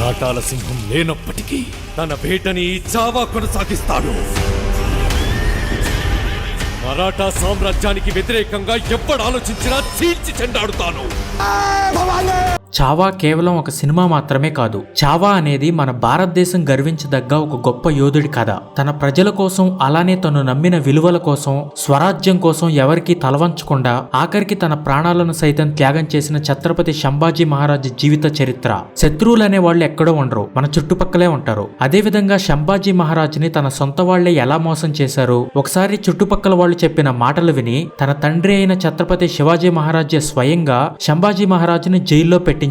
మరాఠాల సింహం లేనప్పటికీ తన వేటని చావా కొనసాగిస్తాడు. మరాఠా సామ్రాజ్యానికి వ్యతిరేకంగా ఎప్పుడు ఆలోచించినా చీల్చి చెండాడుతాను. చావా కేవలం ఒక సినిమా మాత్రమే కాదు. చావా అనేది మన భారతదేశం గర్వించదగ్గ ఒక గొప్ప యోధుడి కథ. తన ప్రజల కోసం, అలానే తను నమ్మిన విలువల కోసం, స్వరాజ్యం కోసం ఎవరికీ తలవంచకుండా ఆఖరికి తన ప్రాణాలను సైతం త్యాగం చేసిన ఛత్రపతి సంభాజీ మహారాజ్ జీవిత చరిత్ర. శత్రువులు అనే వాళ్ళు ఎక్కడో ఉండరు, మన చుట్టుపక్కలే ఉంటారు. అదే విధంగా సంభాజీ మహారాజ్ని తన సొంత వాళ్లే ఎలా మోసం చేశారు. ఒకసారి చుట్టుపక్కల వాళ్ళు చెప్పిన మాటలు విని తన తండ్రి అయిన ఛత్రపతి శివాజీ మహారాజ్ స్వయంగా సంభాజీ మహారాజుని జైల్లో పెట్టించాడు.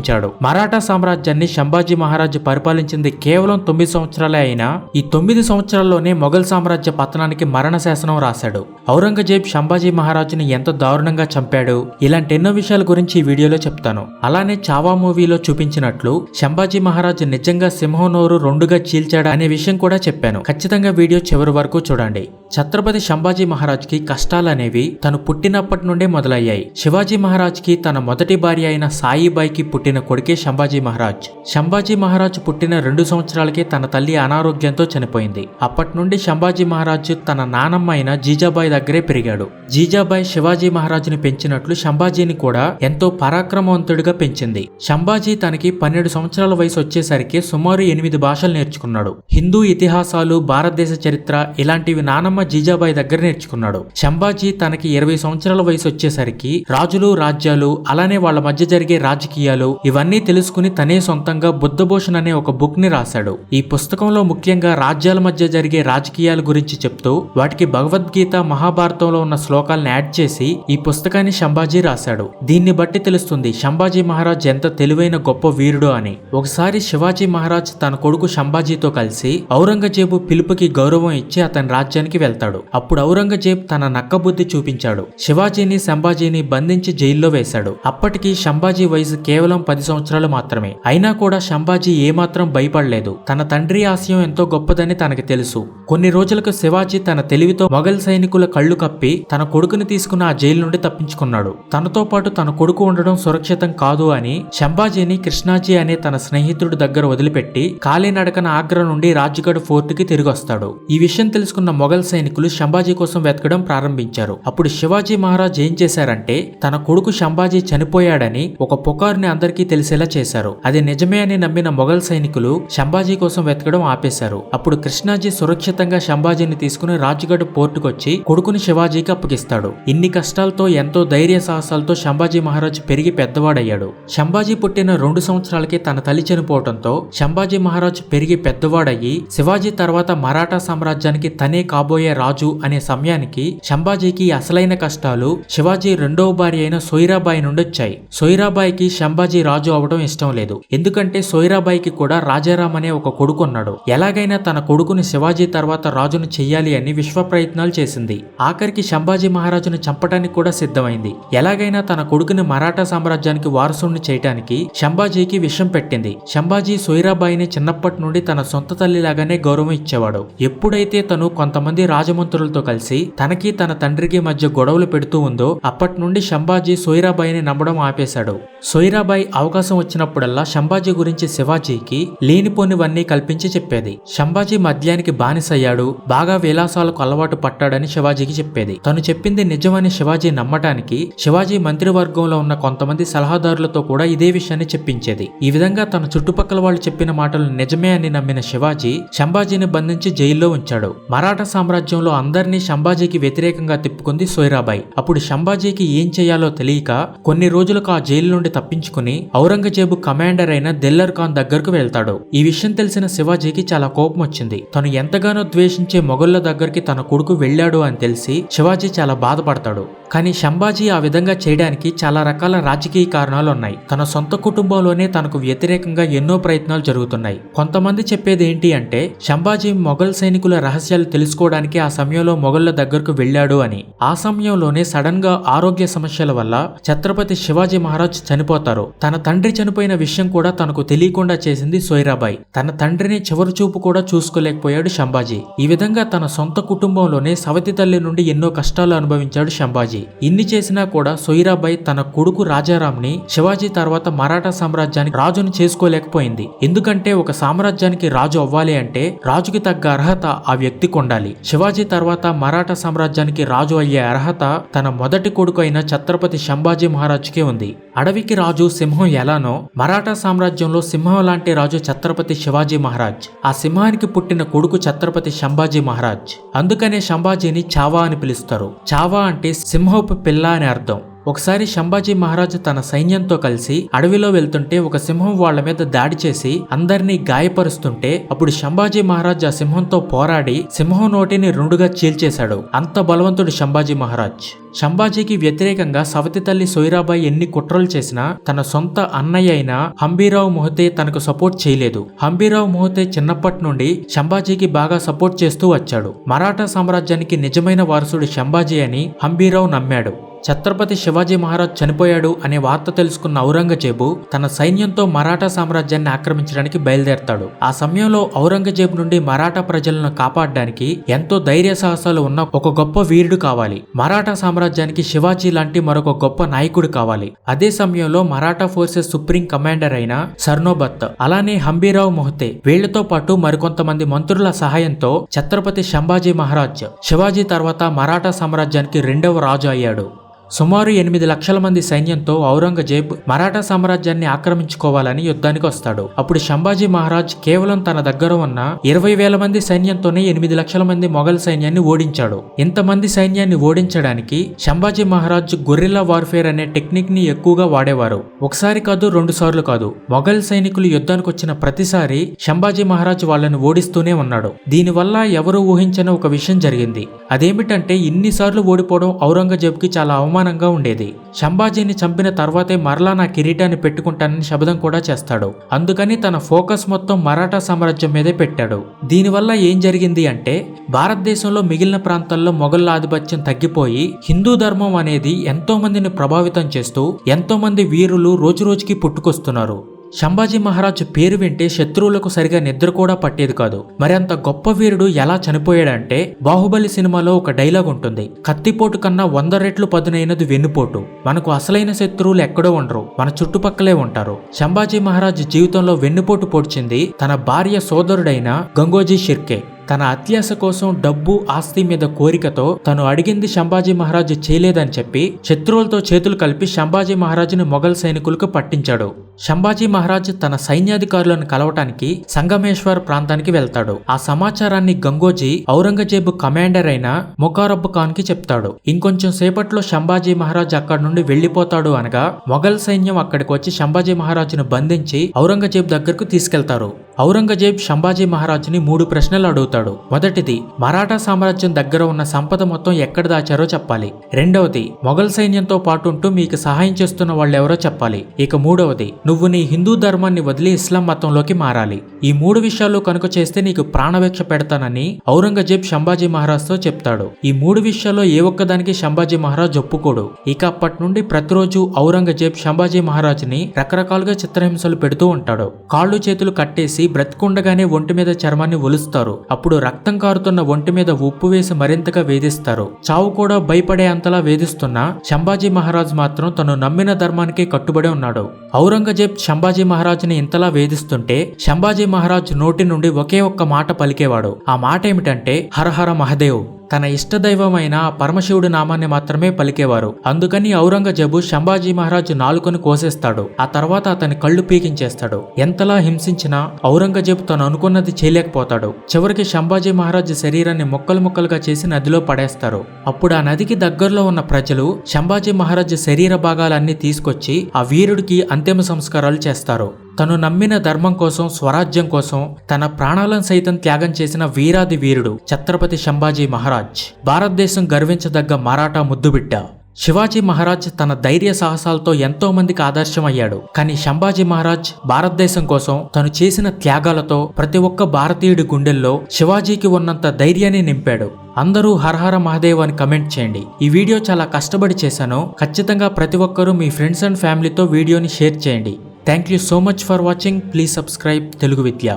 మరాఠా సామ్రాజ్యాన్ని సంభాజీ మహారాజు పరిపాలించింది కేవలం 9 సంవత్సరాలే అయినా ఈ 9 సంవత్సరాల్లోనే మొఘల్ సామ్రాజ్య పతనానికి మరణ శాసనం రాశాడు. ఔరంగజేబ్ సంభాజీ మహారాజుని ఎంత దారుణంగా చంపాడు, ఇలాంటి ఎన్నో విషయాల గురించి ఈ వీడియోలో చెప్తాను. అలానే చావా మూవీలో చూపించినట్లు సంభాజీ మహారాజు నిజంగా సింహం నోరు రెండుగా చీల్చాడా అనే విషయం కూడా చెప్పాను. ఖచ్చితంగా వీడియో చివరి వరకు చూడండి. ఛత్రపతి సంభాజీ మహారాజ్ కి కష్టాలనేవి తను పుట్టినప్పటి నుండే మొదలయ్యాయి. శివాజీ మహారాజ్ కి తన మొదటి భార్య అయిన సాయిబాయికి పుట్టిన కొడుకే సంభాజీ మహారాజ్. సంభాజీ మహారాజ్ పుట్టిన 2 సంవత్సరాలకే తన తల్లి అనారోగ్యంతో చనిపోయింది. అప్పటి నుండి సంభాజీ మహారాజ్ తన నానమ్మ అయిన జీజాబాయి దగ్గరే పెరిగాడు. జీజాబాయి శివాజీ మహారాజుని పెంచినట్లు సంభాజీని కూడా ఎంతో పరాక్రమవంతుడిగా పెంచింది. సంభాజీ తనకి 12 సంవత్సరాల వయసు వచ్చేసరికి సుమారు 8 భాషలు నేర్చుకున్నాడు. హిందూ ఇతిహాసాలు, భారతదేశ చరిత్ర ఇలాంటివి నానమ్మ జీజాబాయి దగ్గర నేర్చుకున్నాడు. సంభాజీ తనకి 20 సంవత్సరాల వయసు వచ్చేసరికి రాజులు, రాజ్యాలు, అలానే వాళ్ళ మధ్య జరిగే రాజకీయాలు ఇవన్నీ తెలుసుకుని తనే సొంతంగా బుద్ధభూషణ్ అనే ఒక బుక్ ని రాశాడు. ఈ పుస్తకంలో ముఖ్యంగా రాజ్యాల మధ్య జరిగే రాజకీయాల గురించి చెప్తూ వాటికి భగవద్గీత, మహాభారతంలో ఉన్న శ్లోకాలను యాడ్ చేసి ఈ పుస్తకాన్ని సంభాజీ రాశాడు. దీన్ని బట్టి తెలుస్తుంది సంభాజీ మహారాజ్ ఎంత తెలివైన గొప్ప వీరుడు అని. ఒకసారి శివాజీ మహారాజ్ తన కొడుకు సంభాజీతో కలిసి ఔరంగజేబు పిలుపుకి గౌరవం ఇచ్చి అతని రాజ్యానికి వెళ్తాడు. అప్పుడు ఔరంగజేబ్ తన నక్కబుద్ధి చూపించాడు. శివాజీని, సంభాజీని బంధించి జైల్లో వేశాడు. అప్పటికి సంభాజీ వయసు కేవలం 10 సంవత్సరాలు మాత్రమే. అయినా కూడా సంభాజీ ఏమాత్రం భయపడలేదు. తన తండ్రి ఆశయం ఎంతో గొప్పదని తనకి తెలుసు. కొన్ని రోజులకు శివాజీ తన తెలివితో మొఘల్ సైనికుల కళ్ళు కప్పి తన కొడుకుని తీసుకుని ఆ జైలు నుండి తప్పించుకున్నాడు. తనతో పాటు తన కొడుకు ఉండడం సురక్షితం కాదు అని సంభాజీని కృష్ణాజీ అనే తన స్నేహితుడి దగ్గర వదిలిపెట్టి కాలినడకన ఆగ్రా నుండి రాజ్గఢ్ ఫోర్ట్ కి తిరిగి వస్తాడు. ఈ విషయం తెలుసుకున్న మొఘల్ సైనికులు సంభాజీ కోసం వెతకడం ప్రారంభించారు. అప్పుడు శివాజీ మహారాజ్ ఏం చేశారంటే తన కొడుకు సంభాజీ చనిపోయాడని ఒక పుకార్ని అందరికీ తెలిసేలా చేశారు. అది నిజమే అని నమ్మిన మొఘల్ సైనికులు సంభాజీ కోసం వెతకడం ఆపేశారు. అప్పుడు కృష్ణాజీ సురక్షితంగా సంభాజీని తీసుకుని రాజ్గఢ్ పోర్టుకు వచ్చి కొడుకుని శివాజీకి అప్పగిస్తాడు. ఇన్ని కష్టాలతో, ఎంతో ధైర్య సాహసాలతో సంభాజీ మహారాజ్ పెరిగి పెద్దవాడయ్యాడు. సంభాజీ పుట్టిన 2 సంవత్సరాలకే తన తల్లి చనిపోవడంతో సంభాజీ మహారాజ్ పెరిగి పెద్దవాడయ్యి శివాజీ తర్వాత మరాఠా సామ్రాజ్యానికి తనే కాబోయే రాజు అనే సమయానికి సంభాజీకి అసలైన కష్టాలు శివాజీ రెండవ భార్య అయిన సోయిరాబాయి నుండి వచ్చాయి. సోయిరాబాయికి సంభాజీ రాజు అవడం ఇష్టం లేదు. ఎందుకంటే సోయిరాబాయికి కూడా రాజారాం అనే ఒక కొడుకు ఉన్నాడు. ఎలాగైనా తన కొడుకుని శివాజీ తర్వాత రాజును చెయ్యాలి అని విశ్వ ప్రయత్నాలు చేసింది. ఆఖరికి సంభాజీ మహారాజును చంపడానికి కూడా సిద్ధమైంది. ఎలాగైనా తన కొడుకుని మరాఠా సామ్రాజ్యానికి వారసుని చేయడానికి సంభాజీకి విషం పెట్టింది. సంభాజీ సోయిరాబాయిని చిన్నప్పటి నుండి తన సొంత తల్లిలాగానే గౌరవం ఇచ్చేవాడు. ఎప్పుడైతే తను కొంతమంది రాజమంత్రులతో కలిసి తనకి తన తండ్రికి మధ్య గొడవలు పెడుతూ ఉందో అప్పటి నుండి సంభాజీ సోయిరాబాయిని నమ్మడం ఆపేశాడు. సోయిరాబాయి అవకాశం వచ్చినప్పుడల్లా సంభాజీ గురించి శివాజీకి లేనిపోనివన్నీ కల్పించి చెప్పేది. సంభాజీ మద్యానికి బానిసయ్యాడు, బాగా విలాసాలకు అలవాటు పట్టాడని శివాజీకి చెప్పేది. తను చెప్పింది నిజమని శివాజీ నమ్మటానికి శివాజీ మంత్రివర్గంలో ఉన్న కొంతమంది సలహాదారులతో కూడా ఇదే విషయాన్ని చెప్పించేది. ఈ విధంగా తన చుట్టుపక్కల వాళ్ళు చెప్పిన మాటలు నిజమే అని నమ్మిన శివాజీ సంభాజీని బంధించి జైల్లో ఉంచాడు. మరాఠా సామ్రాజ్యంలో అందరినీ సంభాజీకి వ్యతిరేకంగా తిప్పుకుంది సోయిరాబాయి. అప్పుడు సంభాజీకి ఏం చేయాలో తెలియక కొన్ని రోజులకు ఆ జైలు నుండి తప్పించుకుని ఔరంగజేబు కమాండర్ అయిన దిల్లర్ ఖాన్ దగ్గరకు వెళ్తాడు. ఈ విషయం తెలిసిన శివాజీకి చాలా కోపం వచ్చింది. తను ఎంతగానో ద్వేషించే మొఘళ్ల దగ్గరికి తన కొడుకు వెళ్ళాడు అని తెలిసి శివాజీ చాలా బాధపడతాడు. కానీ సంభాజీ ఆ విధంగా చేయడానికి చాలా రకాల రాజకీయ కారణాలు ఉన్నాయి. తన సొంత కుటుంబంలోనే తనకు వ్యతిరేకంగా ఎన్నో ప్రయత్నాలు జరుగుతున్నాయి. కొంతమంది చెప్పేది ఏంటి అంటే సంభాజీ మొఘల్ సైనికుల రహస్యాలు తెలుసుకోవడానికి ఆ సమయంలో మొఘళ్ల దగ్గరకు వెళ్ళాడు అని. ఆ సమయంలోనే సడన్ గా ఆరోగ్య సమస్యల వల్ల ఛత్రపతి శివాజీ మహారాజ్ చనిపోతారు. తన తండ్రి చనిపోయిన విషయం కూడా తనకు తెలియకుండా చేసింది సోయిరాబాయి. తన తండ్రిని చివరి చూపు కూడా చూసుకోలేకపోయాడు శంభాజీ. ఈ విధంగా తన సొంత కుటుంబంలోనే సవతి తల్లి నుండి ఎన్నో కష్టాలు అనుభవించాడు శంభాజీ. ఇన్ని చేసినా కూడా సోయిరాబాయి తన కొడుకు రాజారాంని శివాజీ తర్వాత మరాఠా సామ్రాజ్యానికి రాజును చేసుకోలేకపోయింది. ఎందుకంటే ఒక సామ్రాజ్యానికి రాజు అవ్వాలి అంటే రాజుకి తగ్గ అర్హత ఆ వ్యక్తికి ఉండాలి. శివాజీ తర్వాత మరాఠా సామ్రాజ్యానికి రాజు అయ్యే అర్హత తన మొదటి కొడుకు అయిన ఛత్రపతి శంభాజీ మహారాజ్కే ఉంది. అడవికి రాజు సింహం ఎలానో మరాఠా సామ్రాజ్యంలో సింహం లాంటి రాజు ఛత్రపతి శివాజీ మహారాజ్. ఆ సింహానికి పుట్టిన కొడుకు ఛత్రపతి శంభాజీ మహారాజ్. అందుకనే శంభాజీని చావా అని పిలుస్తారు. చావా అంటే సింహపు పిల్ల అని అర్థం. ఒకసారి శంభాజీ మహారాజు తన సైన్యంతో కలిసి అడవిలో వెళ్తుంటే ఒక సింహం వాళ్ల మీద దాడి చేసి అందరినీ గాయపరుస్తుంటే అప్పుడు శంభాజీ మహారాజ్ ఆ సింహంతో పోరాడి సింహం నోటిని రెండుగా చీల్చేశాడు. అంత బలవంతుడు శంభాజీ మహారాజ్. శంభాజీకి వ్యతిరేకంగా సవతి తల్లి సోయిరాబాయి ఎన్ని కుట్రలు చేసినా తన సొంత అన్నయ్య అయిన హంబీరావు మొహతే తనకు సపోర్ట్ చేయలేదు. హంబీరావు మొహతే చిన్నప్పటి నుండి శంభాజీకి బాగా సపోర్ట్ చేస్తూ వచ్చాడు. మరాఠా సామ్రాజ్యానికి నిజమైన వారసుడు శంభాజీ అని హంబీరావు నమ్మాడు. ఛత్రపతి శివాజీ మహారాజ్ చనిపోయాడు అనే వార్త తెలుసుకున్న ఔరంగజేబు తన సైన్యంతో మరాఠా సామ్రాజ్యాన్ని ఆక్రమించడానికి బయలుదేరతాడు. ఆ సమయంలో ఔరంగజేబు నుండి మరాఠా ప్రజలను కాపాడడానికి ఎంతో ధైర్య సాహసాలు ఉన్న ఒక గొప్ప వీరుడు కావాలి. మరాఠా సామ్రాజ్యానికి శివాజీ లాంటి మరొక గొప్ప నాయకుడు కావాలి. అదే సమయంలో మరాఠా ఫోర్సెస్ సుప్రీం కమాండర్ అయిన సర్నోబత్, అలానే హంబీరావు మొహతే వీళ్లతో పాటు మరికొంతమంది మంత్రుల సహాయంతో ఛత్రపతి శంభాజీ మహారాజ్ శివాజీ తర్వాత మరాఠా సామ్రాజ్యానికి రెండవ రాజు అయ్యాడు. సుమారు 8 లక్షల మంది సైన్యంతో ఔరంగజేబ్ మరాఠా సామ్రాజ్యాన్ని ఆక్రమించుకోవాలని యుద్ధానికి వస్తాడు. అప్పుడు శంభాజీ మహారాజ్ కేవలం తన దగ్గర ఉన్న 20,000 మంది సైన్యంతోనే 8 లక్షల మంది మొఘల్ సైన్యాన్ని ఓడించాడు. ఇంతమంది సైన్యాన్ని ఓడించడానికి శంభాజీ మహారాజ్ గొరిల్లా వార్ఫేర్ అనే టెక్నిక్ ని ఎక్కువగా వాడేవారు. ఒకసారి కాదు, 2 సార్లు కాదు. మొఘల్ సైనికులు యుద్ధానికి వచ్చిన ప్రతిసారి శంభాజీ మహారాజ్ వాళ్ళని ఓడిస్తూనే ఉన్నాడు. దీనివల్ల ఎవరూ ఊహించని ఒక విషయం జరిగింది. అదేమిటంటే ఇన్నిసార్లు ఓడిపోవడం ఔరంగజేబ్ కి చాలా అవమానంగా ఉండేది. శంభాజీని చంపిన తర్వాతే మరలా నా కిరీటాన్ని పెట్టుకుంటానని శపథం కూడా చేస్తాడు. అందుకని తన ఫోకస్ మొత్తం మరాఠా సామ్రాజ్యం మీదే పెట్టాడు. దీనివల్ల ఏం జరిగింది అంటే భారతదేశంలో మిగిలిన ప్రాంతాల్లో మొఘల్ ఆధిపత్యం తగ్గిపోయి హిందూ ధర్మం అనేది ఎంతో మందిని ప్రభావితం చేస్తూ ఎంతో మంది వీరులు రోజురోజుకి పుట్టుకొస్తున్నారు. శంభాజీ మహారాజ్ పేరు వింటే శత్రువులకు సరిగా నిద్ర కూడా పట్టేది కాదు. మరి అంత గొప్ప వీరుడు ఎలా చనిపోయాడంటే బాహుబలి సినిమాలో ఒక డైలాగ్ ఉంటుంది, కత్తిపోటు కన్నా 100 రెట్లు పదునైనది వెన్నుపోటు. మనకు అసలైన శత్రువులు ఎక్కడో ఉండరు, మన చుట్టుపక్కలే ఉంటారు. శంభాజీ మహారాజ్ జీవితంలో వెన్నుపోటు పొడిచింది తన భార్య సోదరుడైన గంగోజీ షిర్కే. తన అత్యాశ కోసం డబ్బు ఆస్తి మీద కోరికతో తను అడిగింది శంభాజీ మహారాజు చేయలేదని చెప్పి శత్రువులతో చేతులు కలిపి శంభాజీ మహారాజుని మొఘల్ సైనికులకు పట్టించాడు. శంభాజీ మహారాజ్ తన సైన్యాధికారులను కలవటానికి సంగమేశ్వర్ ప్రాంతానికి వెళ్తాడు. ఆ సమాచారాన్ని గంగోజీ ఔరంగజేబు కమాండర్ అయిన ముకారబ్ ఖాన్ కి చెప్తాడు. ఇంకొంచెం సేపట్లో శంభాజీ మహారాజ్ అక్కడి నుండి వెళ్లిపోతాడు అనగా మొఘల్ సైన్యం అక్కడికి వచ్చి శంభాజీ మహారాజును బంధించి ఔరంగజేబు దగ్గరకు తీసుకెళ్తారు. ఔరంగజేబ్ శంభాజీ మహారాజుని 3 ప్రశ్నలు అడుగుతాడు. మొదటిది, మరాఠా సామ్రాజ్యం దగ్గర ఉన్న సంపద మొత్తం ఎక్కడ దాచారో చెప్పాలి. రెండవది, మొఘల్ సైన్యంతో పాటు ఉంటూ మీకు సహాయం చేస్తున్న వాళ్ళెవరో చెప్పాలి. ఇక మూడవది, నువ్వు నీ హిందూ ధర్మాన్ని వదిలి ఇస్లాం మతంలోకి మారాలి. ఈ 3 విషయాలు కనుక చేస్తే నీకు ప్రాణభిక్ష పెడతానని ఔరంగజేబ్ శంభాజీ మహారాజ్తో చెప్తాడు. ఈ 3 విషయాల్లో ఏ ఒక్కదానికి శంభాజీ మహారాజ్ ఒప్పుకోడు. ఇక అప్పటి నుండి ప్రతిరోజు ఔరంగజేబ్ శంభాజీ మహారాజుని రకరకాలుగా చిత్రహింసలు పెడుతూ ఉంటాడు. కాళ్ళు చేతులు కట్టేసి బ్రతికుండగానే ఒంటి మీద చర్మాన్ని ఒలుస్తారు. అప్పుడు రక్తం కారుతున్న ఒంటి మీద ఉప్పు వేసి మరింతగా వేధిస్తారు. చావు కూడా భయపడే అంతలా వేధిస్తున్నా శంభాజీ మహారాజ్ మాత్రం తను నమ్మిన ధర్మానికే కట్టుబడి ఉన్నాడు. ఔరంగజేబ్ శంభాజీ మహారాజుని ఇంతలా వేధిస్తుంటే శంభాజీ మహారాజ్ నోటి నుండి ఒకే ఒక్క మాట పలికేవాడు. ఆ మాట ఏమిటంటే హరహర మహదేవ్. తన ఇష్టదైవమైన పరమశివుడి నామాన్ని మాత్రమే పలికేవారు. అందుకని ఔరంగజేబు శంభాజీ మహారాజు నాలుకను కోసేస్తాడు. ఆ తర్వాత అతని కళ్ళు పీకించేస్తాడు. ఎంతలా హింసించినా ఔరంగజేబు తను అనుకున్నది చేయలేకపోతాడు. చివరికి శంభాజీ మహారాజు శరీరాన్ని ముక్కలు ముక్కలుగా చేసి నదిలో పడేస్తారు. అప్పుడు ఆ నదికి దగ్గరలో ఉన్న ప్రజలు శంభాజీ మహారాజు శరీర భాగాలన్నీ తీసుకొచ్చి ఆ వీరుడికి అంతిమ సంస్కారాలు చేస్తారు. తను నమ్మిన ధర్మం కోసం, స్వరాజ్యం కోసం తన ప్రాణాలను సైతం త్యాగం చేసిన వీరాది వీరుడు ఛత్రపతి శంభాజీ మహారాజ్. భారతదేశం గర్వించదగ్గ మరాఠా ముద్దుబిడ్డ. శివాజీ మహారాజ్ తన ధైర్య సాహసాలతో ఎంతో మందికి ఆదర్శమయ్యాడు. కానీ సంభాజీ మహారాజ్ భారతదేశం కోసం తను చేసిన త్యాగాలతో ప్రతి ఒక్క భారతీయుడి గుండెల్లో శివాజీకి ఉన్నంత ధైర్యాన్ని నింపాడు. అందరూ హరహర మహాదేవ్ అని కమెంట్ చేయండి. ఈ వీడియో చాలా కష్టపడి చేశాను. ఖచ్చితంగా ప్రతి ఒక్కరూ మీ ఫ్రెండ్స్ అండ్ ఫ్యామిలీతో వీడియోని షేర్ చేయండి. Thank you so much for watching. Please subscribe Telugu Vidya.